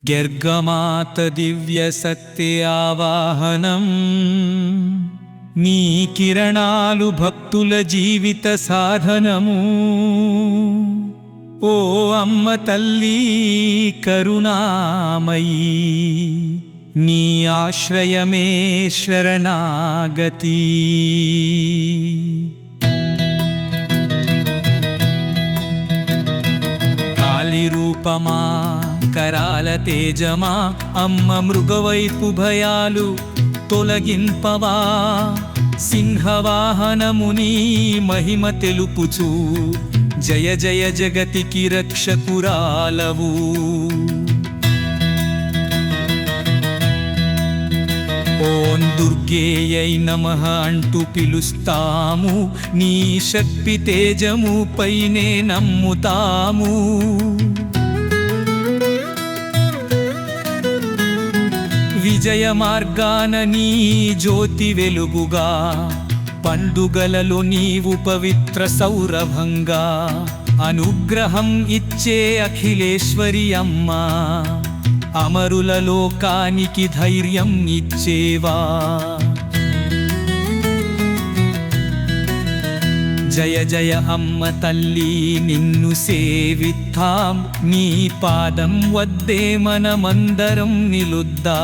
గర్గమాత దివ్య శక్తి ఆవాహనం నీ కిరణాలు భక్తుల జీవిత సాధనము. ఓ అమ్మ తల్లి కరుణామయీ, నీ ఆశ్రయమే శరణాగతి. కాళి రూపమా, కరాల తేజమా, అమ్మ మృగవైపు భయాలు తొలగింపవా. సింహవాహనముని మహిమ తెలుపుచు జయ జయ జగతికి రక్షకురాలవు. ఓం దుర్గేయై నమః అంటూ పిలుస్తాము, నీ శక్తి తేజము పైనే నమ్ముతాము. విజయ మార్గాన నీ జ్యోతి వెలుగుగా, పండుగలలో నీవు పవిత్ర సౌరభంగా. అనుగ్రహం ఇచ్చే అఖిలేశ్వరి అమ్మా, అమరుల లోకానికి ధైర్యం ఇచ్చేవా. జయ జయ అమ్మ తల్లి నిన్ను సేవిద్దాం, నీ పాదం వద్దే మనమందరం నిలుద్దా.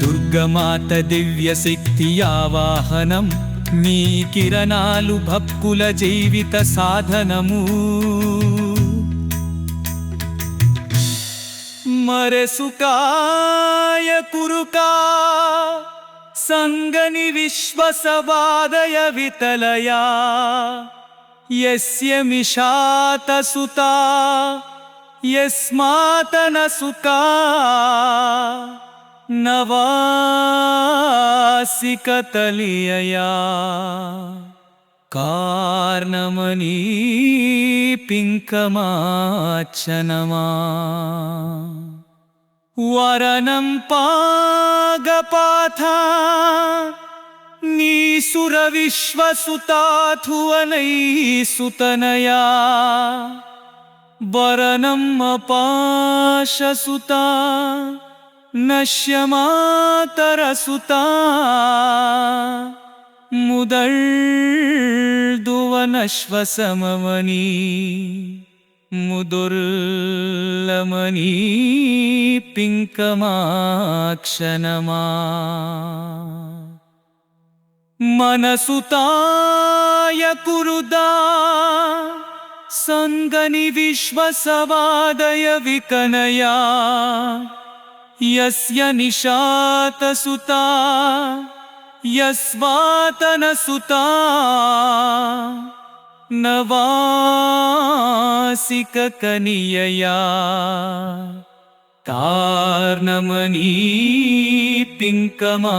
దుర్గమాత దివ్య శక్తి ఆవాహనం, నీ కిరణాలు భక్తుల జీవిత సాధనము. మరసుకాయ కురుకా సంగని విశ్వసవాదయ వితలయా. యస్య మిషాత సుతా యస్మాతన సుకా నవాసికతలియయా. కార్ణమణి పింకమాచనమా, వరణం పాగపాథ నీసుర విశ్వసుతాథువనై సుతనయా. వరణం అపాశసుతా నశ్యమాతరసుతా ముదల్దువనశ్వసమవని ముదుర్లమణి పింకమాక్షనమా. మనసుతాయ కురుదా సంగని విశ్వసవాదయ వికనయా. యస్య నిశాత సుతా యస్వాతన సుతా నవాసిక కనియయా. కార్ణమణి పింకమాక్షనమా.